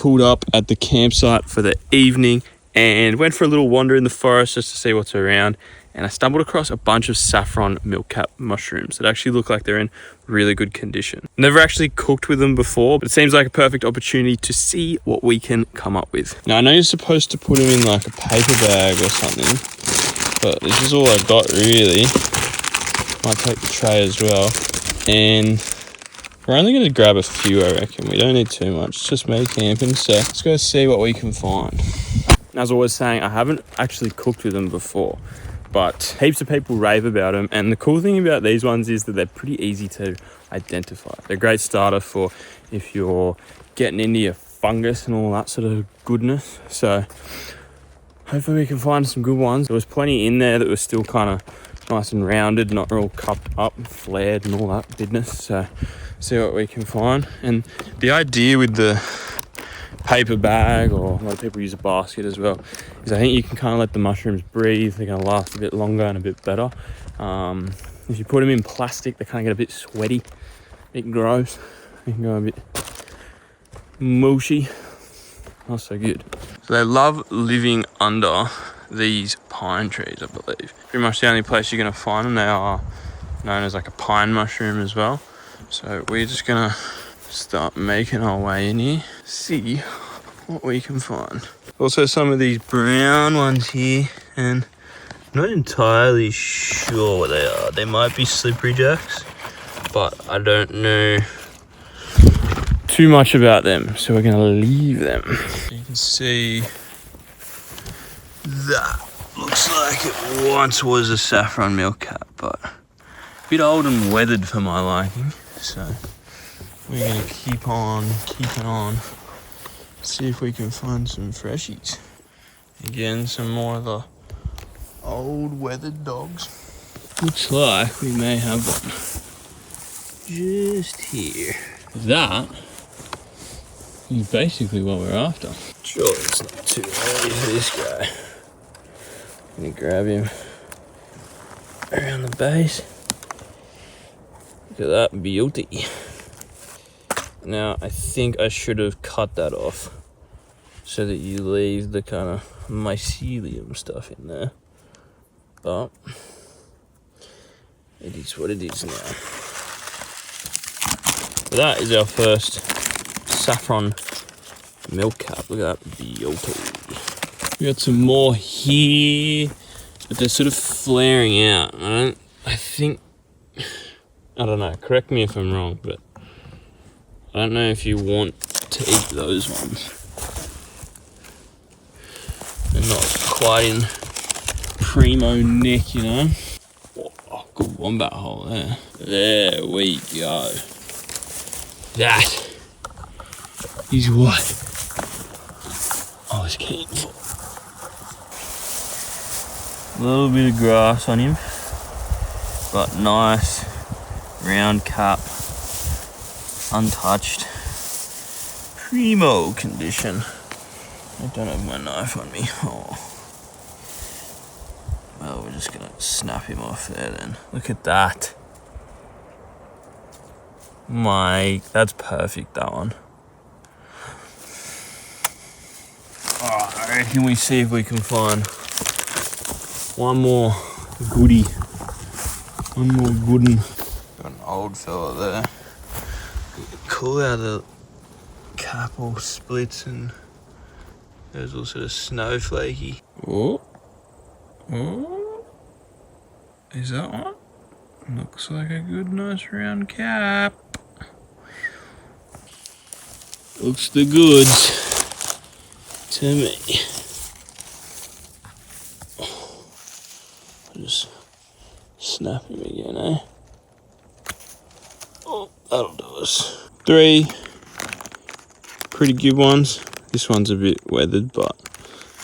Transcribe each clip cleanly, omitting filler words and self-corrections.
pulled up at the campsite for the evening and went for a little wander in the forest just to see what's around. And I stumbled across a bunch of saffron milk-cap mushrooms that actually look like they're in really good condition. Never actually cooked with them before, but it seems like a perfect opportunity to see what we can come up with. Now, I know you're supposed to put them in like a paper bag or something, but this is all I got really. Might take the tray as well. And we're only going to grab a few, I reckon. We don't need too much. It's just me camping, so let's go see what we can find. As I was saying, I haven't actually cooked with them before, but heaps of people rave about them. And the cool thing about these ones is that they're pretty easy to identify. They're a great starter for if you're getting into your fungus and all that sort of goodness. So hopefully we can find some good ones. There was plenty in there that was still kind of nice and rounded, not all cupped up and flared and all that goodness. So see what we can find. And the idea with the paper bag, or a lot of people use a basket as well, is I think you can kind of let the mushrooms breathe. They're going to last a bit longer and a bit better. If you put them in plastic, they kind of get a bit sweaty, a bit gross. They can go a bit mushy. Not so good. So they love living under these pine trees, I believe. Pretty much the only place you're going to find them. They are known as like a pine mushroom as well. So we're just going to start making our way in here, see what we can find. Also some of these brown ones here, and I'm not entirely sure what they are. They might be slippery jacks, but I don't know too much about them, so we're gonna leave them. You can see that looks like it once was a saffron milk-cap, but a bit old and weathered for my liking, so we're gonna keep on keeping on, see if we can find some freshies. Again, some more of the old weathered dogs. Looks like we may have one just here. That is basically what we're after. Sure, it's not too early for this guy. I'm gonna grab him around the base. Look at that beauty. Now, I think I should have cut that off so that you leave the kind of mycelium stuff in there. But it is what it is now. But that is our first saffron milk-cap. Look at that beauty. We got some more here, but they're sort of flaring out. I don't know, correct me if I'm wrong, but I don't know if you want to eat those ones. They're not quite in primo nick, you know. Oh, good wombat hole there. There we go. That is what I was keen for. A little bit of grass on him, but nice round cap. Untouched, primo condition. I don't have my knife on me. Oh. Well, we're just gonna snap him off there then. Look at that. That's perfect, that one. Oh, I reckon we see if we can find one more goodie. One more goodin'. Got an old fella there. Cool how the cap all splits and there's all sort of snowflakey. Oh, is that one? Looks like a good nice round cap. Looks the goods to me. I'll just snap him again, eh? Oh, that'll do us. 3 pretty good ones. This one's a bit weathered, but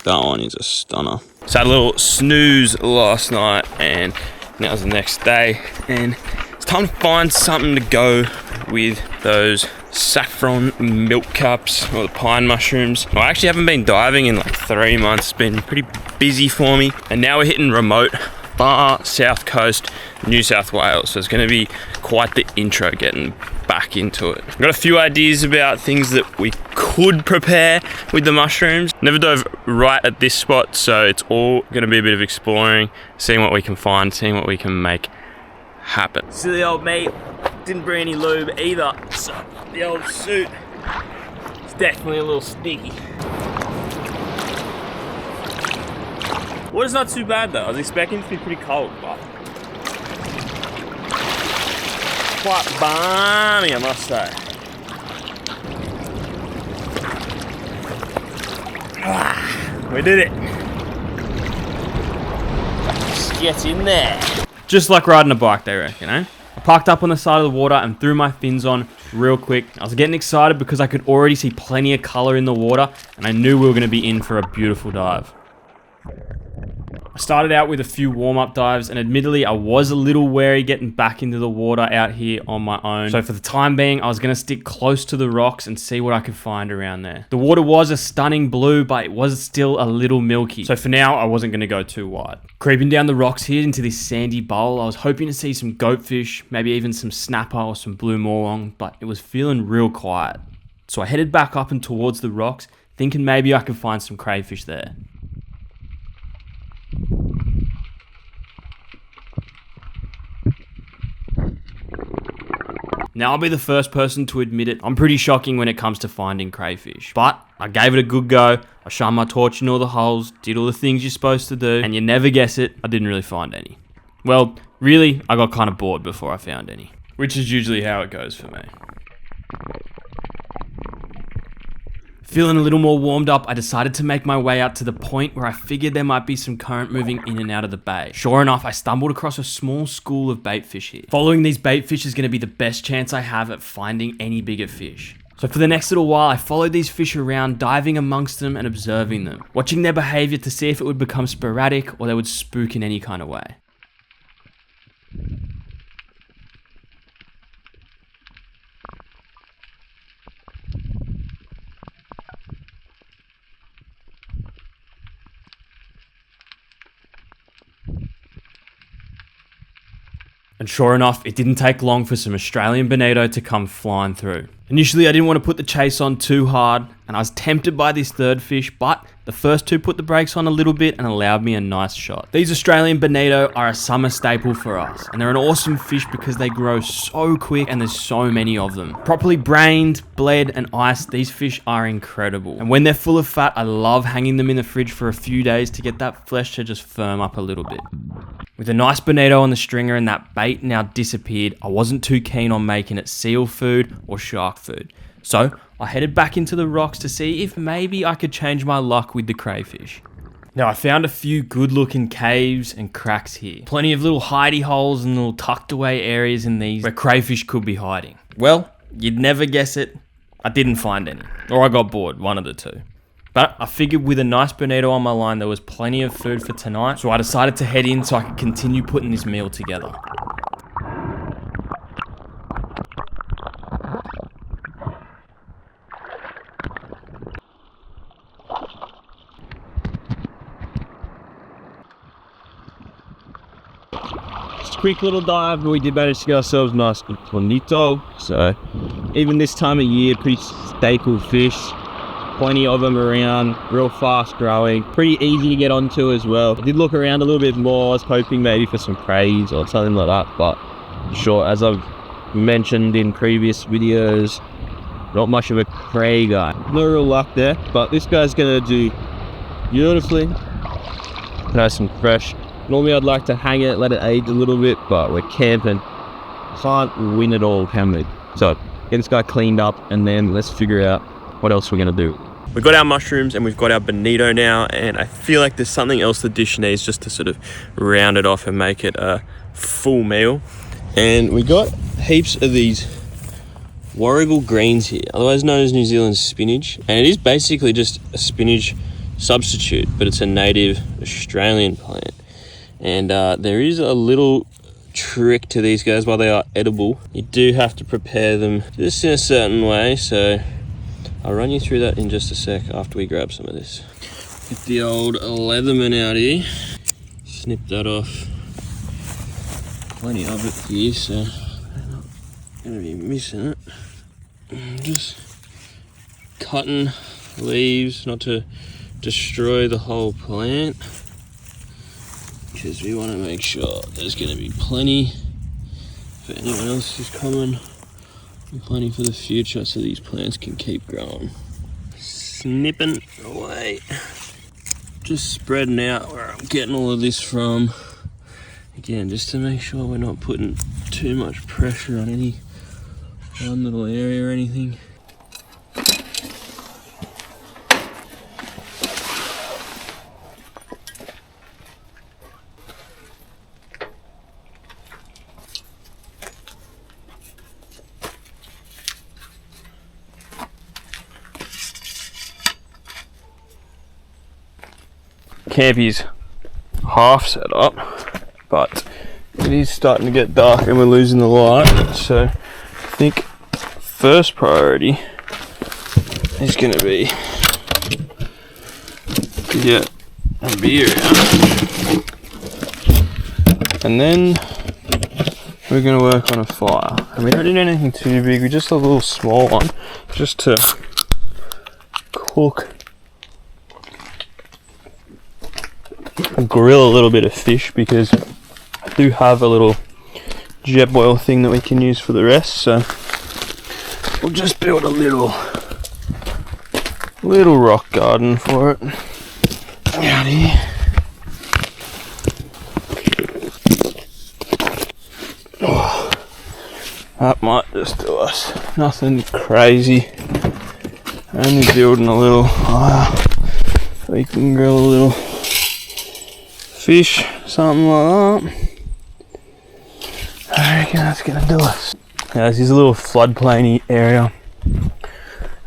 that one is a stunner. So I had a little snooze last night and now's the next day and it's time to find something to go with those saffron milk caps or the pine mushrooms. I actually haven't been diving in like 3 months. It's been pretty busy for me, and now we're hitting remote far south coast New South Wales, so it's going to be quite the intro getting back into it. I've got a few ideas about things that we could prepare with the mushrooms. Never dove right at this spot, so it's all gonna be a bit of exploring, seeing what we can find, seeing what we can make happen. Silly old me, didn't bring any lube either, so the old suit is definitely a little sticky. Water's not too bad though. I was expecting it to be pretty cold, but quite balmy, I must say. We did it. Just get in there. Just like riding a bike, they reckon, eh? I parked up on the side of the water and threw my fins on real quick. I was getting excited because I could already see plenty of color in the water, and I knew we were going to be in for a beautiful dive. I started out with a few warm-up dives, and admittedly I was a little wary getting back into the water out here on my own. So for the time being, I was going to stick close to the rocks and see what I could find around there. The water was a stunning blue, but it was still a little milky. So for now, I wasn't going to go too wide. Creeping down the rocks here into this sandy bowl, I was hoping to see some goatfish, maybe even some snapper or some blue morong, but it was feeling real quiet. So I headed back up and towards the rocks, thinking maybe I could find some crayfish there. Now, I'll be the first person to admit it, I'm pretty shocking when it comes to finding crayfish. But I gave it a good go, I shined my torch in all the holes, did all the things you're supposed to do, and you never guess it, I didn't really find any. Well, really, I got kind of bored before I found any. Which is usually how it goes for me. Feeling a little more warmed up, I decided to make my way out to the point where I figured there might be some current moving in and out of the bay. Sure enough, I stumbled across a small school of bait fish here. Following these bait fish is going to be the best chance I have at finding any bigger fish. So for the next little while, I followed these fish around, diving amongst them and observing them, watching their behavior to see if it would become sporadic or they would spook in any kind of way. And sure enough, it didn't take long for some Australian bonito to come flying through. Initially, I didn't want to put the chase on too hard, and I was tempted by this third fish, but the first two put the brakes on a little bit and allowed me a nice shot. These Australian bonito are a summer staple for us, and they're an awesome fish because they grow so quick and there's so many of them. Properly brained, bled, and iced, these fish are incredible. And when they're full of fat, I love hanging them in the fridge for a few days to get that flesh to just firm up a little bit. With a nice bonito on the stringer and that bait now disappeared, I wasn't too keen on making it seal food or shark food. So I headed back into the rocks to see if maybe I could change my luck with the crayfish. Now I found a few good looking caves and cracks here. Plenty of little hidey holes and little tucked away areas in these where crayfish could be hiding. Well, you'd never guess it, I didn't find any. Or I got bored, one of the two. But I figured with a nice bonito on my line, there was plenty of food for tonight, so I decided to head in so I could continue putting this meal together. Just a quick little dive, but we did manage to get ourselves a nice bonito. So even this time of year, pretty staple fish. Plenty of them around, real fast growing, pretty easy to get onto as well. I did look around a little bit more, I was hoping maybe for some crays or something like that, but sure, as I've mentioned in previous videos, not much of a cray guy. No real luck there, but this guy's gonna do beautifully. Nice and fresh. Normally I'd like to hang it, let it age a little bit, but we're camping. Can't win it all, can we? So get this guy cleaned up and then let's figure out what else we're gonna do. We've got our mushrooms and we've got our bonito now, and I feel like there's something else the dish needs just to sort of round it off and make it a full meal. And we got heaps of these Warrigal greens here, otherwise known as New Zealand spinach. And it is basically just a spinach substitute, but it's a native Australian plant. And there is a little trick to these guys. While they are edible, you do have to prepare them just in a certain way, so I'll run you through that in just a sec after we grab some of this. Get the old Leatherman out here, snip that off. Plenty of it here, so I'm not gonna be missing it. Just cutting leaves not to destroy the whole plant, because we want to make sure there's going to be plenty for anyone else who's coming, and plenty for the future, so these plants can keep growing. Snipping away, just spreading out where I'm getting all of this from. Again, just to make sure we're not putting too much pressure on any one little area or anything. Campy's half set up, but it is starting to get dark and we're losing the light, so I think first priority is going to be to get a beer out, and then we're going to work on a fire. And we don't need anything too big, we just a little small one, just to cook, grill a little bit of fish, because I do have a little jet boil thing that we can use for the rest. So we'll just build a little rock garden for it out here. Oh, that might just do us. Nothing crazy, only building a little fire so we can grill a little fish, something like that. I reckon that's gonna do us. Now, this is a little floodplainy area,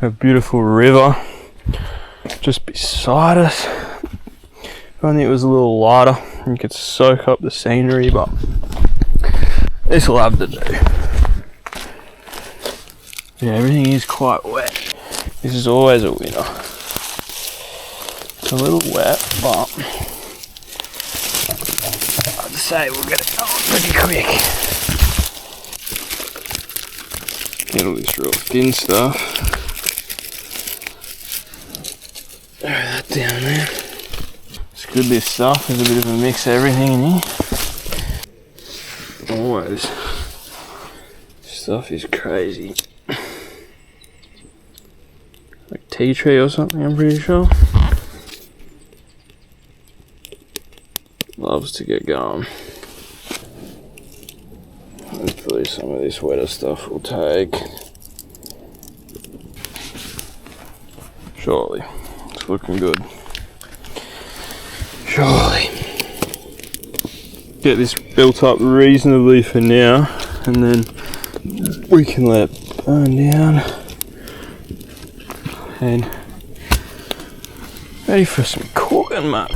a beautiful river just beside us. If only it was a little lighter, you could soak up the scenery, but this will have to do. Yeah, everything is quite wet. This is always a winner. It's a little wet, but I'd say we'll get it done pretty quick. Get all this real thin stuff. Throw that down there. It's good, this stuff. There's a bit of a mix of everything in here. Always. Stuff is crazy. Like tea tree or something, I'm pretty sure. Loves to get going. Hopefully some of this wetter stuff will take. Surely. It's looking good. Surely. Get this built up reasonably for now, and then we can let it burn down. And ready for some cooking, mate.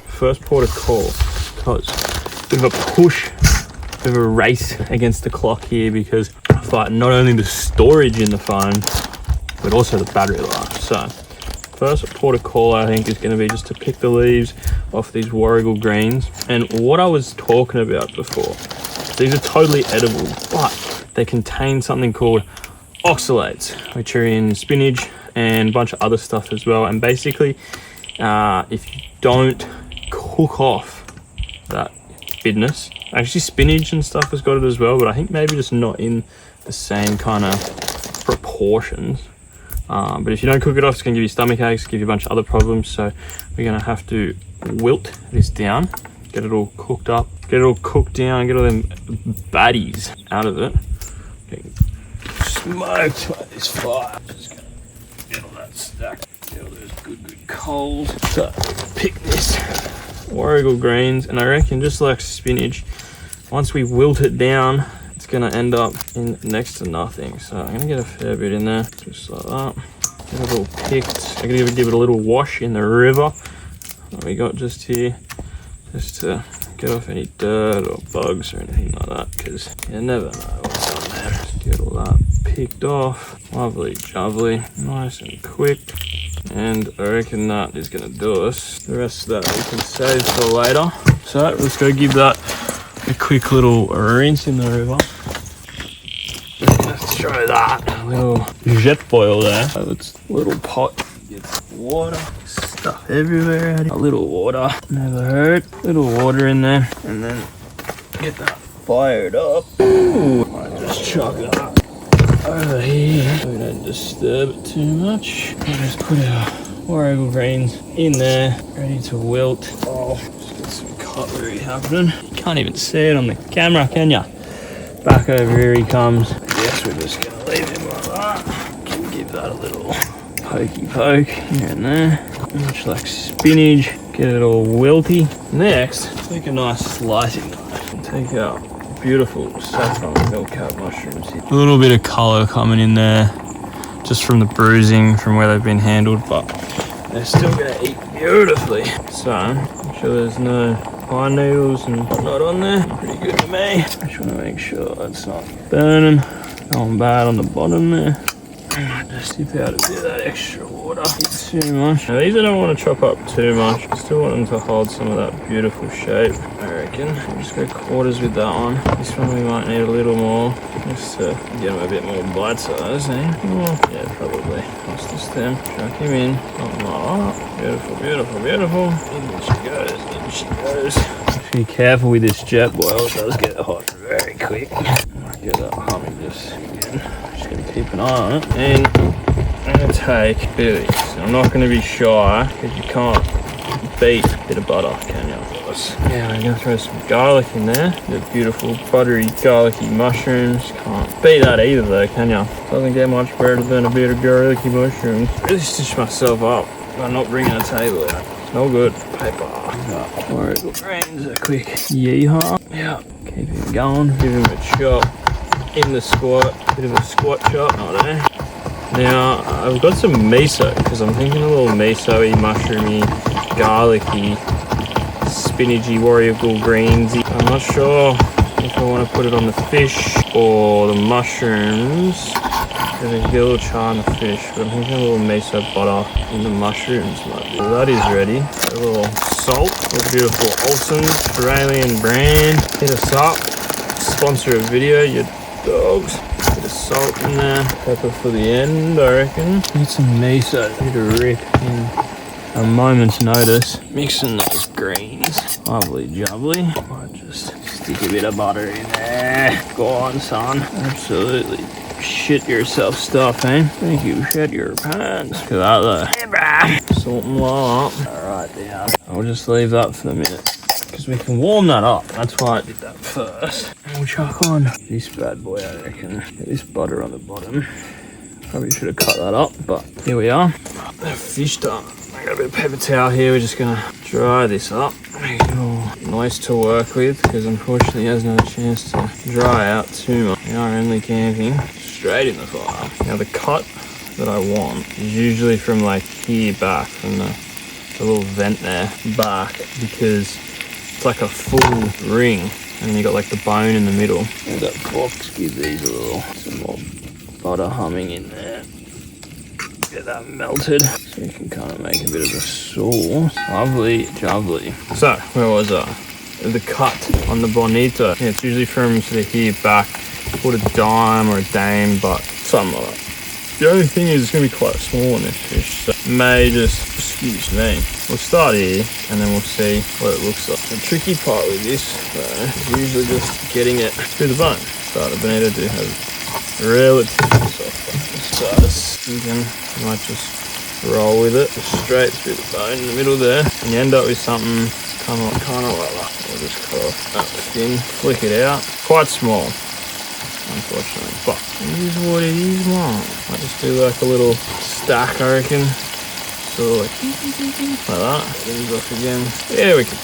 First port of call, because bit of a push, bit of a race against the clock here, because I fight not only the storage in the phone, but also the battery life. So first port of call, I think, is going to be just to pick the leaves off these Warrigal greens. And what I was talking about before, these are totally edible, but they contain something called oxalates, which are in spinach and a bunch of other stuff as well. And basically, if you don't cook off that bitterness, actually spinach and stuff has got it as well, but I think maybe just not in the same kind of proportions. But if you don't cook it off, it's going to give you stomach aches, give you a bunch of other problems. So we're going to have to wilt this down, get it all cooked up, get it all cooked down, get all them baddies out of it. Getting smoked by this fire. Just going to get all that stacked, get all those good coals. So pick this Warrigal greens, and I reckon just like spinach, once we wilt it down, it's going to end up in next to nothing. So I'm going to get a fair bit in there, just like that. Get it all picked. I'm going to give it a little wash in the river that we got just here, just to get off any dirt or bugs or anything like that, because you never know what's on there. Just get all that picked off. Lovely jubbly, nice and quick. And I reckon that is going to do us. The rest of that we can save for later. So let's go give that a quick little rinse in the river. Let's throw that little jet boil there. So it's a little pot. Gets water, stuff everywhere. A little water, never hurt. Little water in there, and then get that fired up. Ooh, I just chuck it up over here so we don't disturb it too much. We'll just put our Warrigal greens in there, ready to wilt. Oh, just get some cutlery happening. You can't even see it on the camera, can ya? Back over here he comes. I guess we're just gonna leave him like that. Can give that a little pokey poke here and there. Much like spinach. Get it all wilty. Next, take a nice slicing knife and take out beautiful saffron milk cap mushrooms here. A little bit of colour coming in there, just from the bruising from where they've been handled, but they're still going to eat beautifully. So, make sure there's no pine needles and whatnot on there. Pretty good to me. Just want to make sure it's not burning, going bad on the bottom there. Just dip out a bit of that extra water. Too much. Now these I don't want to chop up too much. I still want them to hold some of that beautiful shape, I reckon. I'll just go quarters with that one. This one we might need a little more, just to get them a bit more bite size, eh? Oh, yeah, probably. Across the stem, chuck him in. Something like that. Beautiful, beautiful, beautiful. In she goes, in she goes. Just be careful with this jet boil, it does get hot very quick. I'll get that humming just again. Just gonna keep an eye on it. And I'm going to take a bit of this. I'm not going to be shy because you can't beat a bit of butter, can you? Yeah, I'm going to throw some garlic in there. The beautiful buttery garlicky mushrooms. Can't beat that either though, can you? Doesn't get much better than a bit of garlicky mushrooms. Really stitch myself up by not bringing a table out. It's no good. Paper. Warrigal greens a quick yeehaw. Yeah, keep him going. Give him a chop in the squat. Bit of a squat chop, not there. Now, I've got some miso, because I'm thinking a little miso-y, mushroomy, garlicky, spinachy, Warrigal greensy. I'm not sure if I want to put it on the fish or the mushrooms, because I can get a little char in the fish, but I'm thinking a little miso butter in the mushrooms might be. So that is ready. A little salt, a beautiful Olsen's Australian brand. Hit us up, sponsor a video, you dogs. Bit of salt in there, pepper for the end, I reckon. Need some miso, need a rip in a moment's notice. Mixing those greens, lovely jubbly. Might just stick a bit of butter in there. Go on, son. Absolutely shit yourself stuff, eh? Thank you, shit your pants. Look at that though. Hey, bruh. Salt and lard. Alright, down. I'll just leave that for a minute, because we can warm that up. That's why I did that first. And we'll chuck on this bad boy, I reckon. Get this butter on the bottom. Probably should have cut that up, but here we are. That fish done. I got a bit of paper towel here. We're just gonna dry this up. Make it all nice to work with, because unfortunately it hasn't had a chance to dry out too much. We are only camping straight in the fire. Now the cut that I want is usually from like here back, from the little vent there back, because it's like a full ring, and then you got like the bone in the middle. And that box gives these a little, some more butter humming in there. Get that melted, so you can kind of make a bit of a sauce. Lovely jubbly. So, where was I? The cut on the bonito. Yeah, it's usually from sort of here back, called a dime or a dame, but something like that. The only thing is it's going to be quite small in this fish, so may just excuse me. We'll start here and then we'll see what it looks like. The tricky part with this though is usually just getting it through the bone. So the bonito do have relatively soft bone. So I was thinking I might just roll with it just straight through the bone in the middle there, and you end up with something kind of like that. We'll just cut off that skin, flick it out. Quite small, unfortunately, but it is what it is, man. Might just do like a little stack, I reckon. So like that. Things off again. Yeah, we could.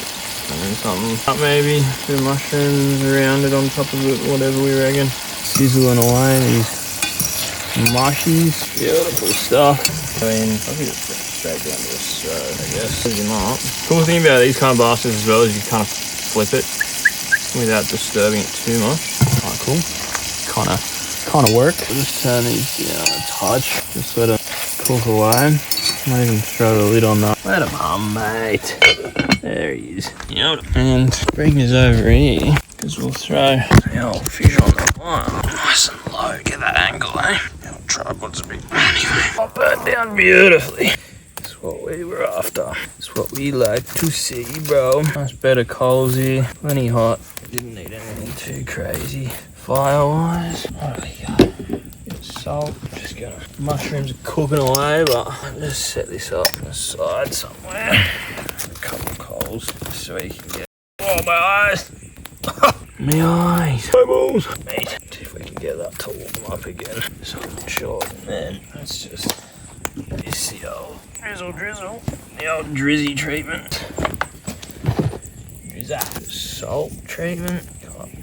And then something up maybe. A bit of mushrooms around it on top of it, whatever we reckon. Sizzling away these mushies. Beautiful stuff. I mean, I think it's straight down to the throat, I guess. Fill them up. Cool thing about these kind of bastards as well is you kind of flip it without disturbing it too much. Quite cool. Kind of work. I'll just turn these down a touch. Just let it cook away. Might even throw the lid on that. Let him hum, mate. There he is. Yep. And bring this over here, because we'll throw the old fish on the fire. Nice and low. Get that angle, eh? I'll tripod's a bit. Anyway, pop that down beautifully. That's what we were after. That's what we like to see, bro. Nice bed of coals here. Plenty hot. Didn't need anything too crazy. Fire-wise, what do we got? Bit of salt. Just gonna. Mushrooms are cooking away, but I'll just set this up on the side somewhere. A couple of coals so we can get. Oh, my eyes! My eyes! Eyeballs! Mate, see if we can get that to warm up again. So I'm sure. And then let's just. This the old drizzle. The old drizzy treatment. Salt treatment.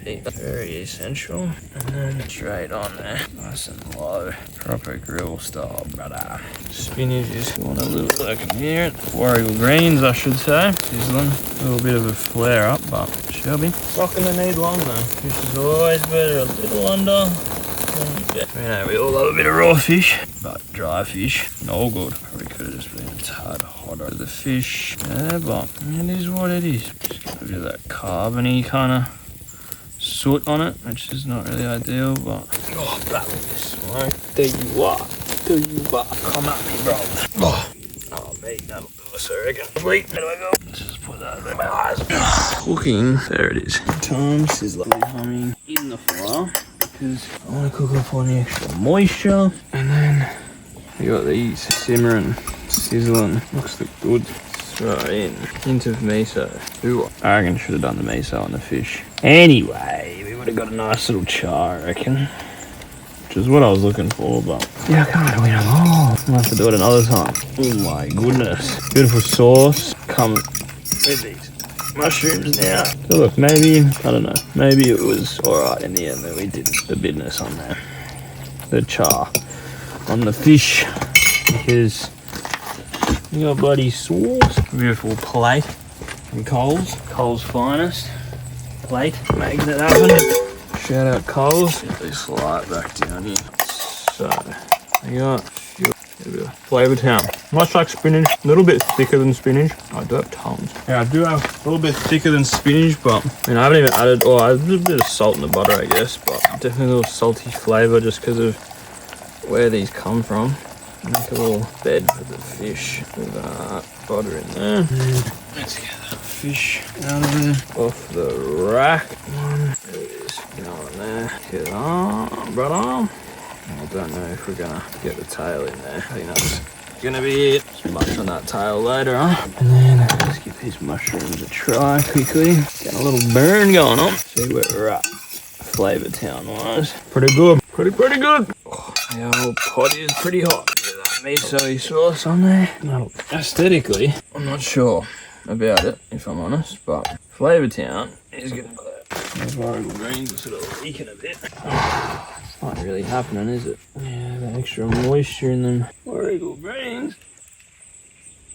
Very essential. And then straight on there. Nice and low. Proper grill style, brother. Spinach is going a little like in here. Warrigal greens, I should say. Sizzling. A little bit of a flare up, but she'll be. Not gonna need long though. Fish is always better a little under. You know, we all love a bit of raw fish, but dry fish, no good. Probably could have just been a tad hotter. The fish, yeah, but it is what it is. Just got a bit of that carbony kind of soot on it, which is not really ideal, but oh, that was smoke. There you are. There you are. Come at me, bro. Oh, mate, that'll do us, I reckon. Wait, where do I go? Let's just put that in my eyes. Cooking, there it is. Times is lovely humming in the fire. Because I want to cook off all the extra moisture, and then we got these simmering, sizzling. Looks good. Throw it into miso. Ooh, I reckon should have done the miso on the fish. Anyway, we would have got a nice little char, I reckon, which is what I was looking for. But yeah, I can't win them all. I'll have to do it another time. Oh my goodness, beautiful sauce. Come with these mushrooms now. So look, maybe, I don't know, maybe it was alright in the end that we did the business on there. The char on the fish, because we got bloody sauce. Beautiful plate from Coles finest plate, making it happen. Shout out Coles. Get this light back down here. So we got Flavour Town. Much like spinach, a little bit thicker than spinach. I do have tons. Yeah, I do have a little bit thicker than spinach, but I haven't even added, I have a little bit of salt in the butter, I guess, but definitely a little salty flavour just because of where these come from. Make a little bed for the fish with that butter in there. Let's get that fish out of there. Off the rack. One. There it is. Get on there. Get on, brother. I don't know if we're gonna get the tail in there. I think that's gonna be it. Just much on that tail later, huh? And then let's give these mushrooms a try quickly. Getting a little burn going on. See where we're at. Flavour Town wise. Pretty good. Pretty good. Oh, the old pot is pretty hot. Get that miso sauce on there. Now, aesthetically, I'm not sure about it, if I'm honest, but Flavour Town is gonna go. Those Warrigal greens are sort of leaking a bit. Not really happening, is it? Yeah, the extra moisture in them Warrigal greens.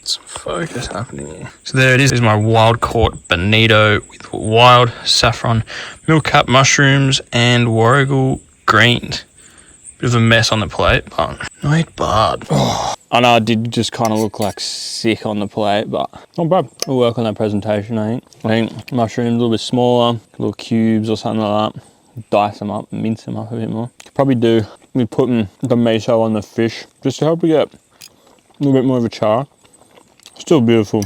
Some focus happening here. So there it is. This is my wild caught bonito with wild saffron, milk cap mushrooms, and Warrigal greens. Bit of a mess on the plate, but not bad. Oh. I know it did just kind of look like sick on the plate, but not bad. We'll work on that presentation, I think. I think mushrooms a little bit smaller, little cubes or something like that. Dice them up, mince them up a bit more. Could probably do with putting the miso on the fish just to help we get a little bit more of a char. Still beautiful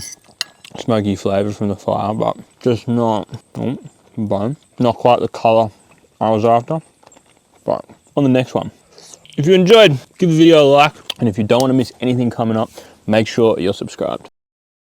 smoky flavour from the fire, but just not bone. Not quite the colour I was after. But on the next one. If you enjoyed, give the video a like, and if you don't want to miss anything coming up, make sure you're subscribed.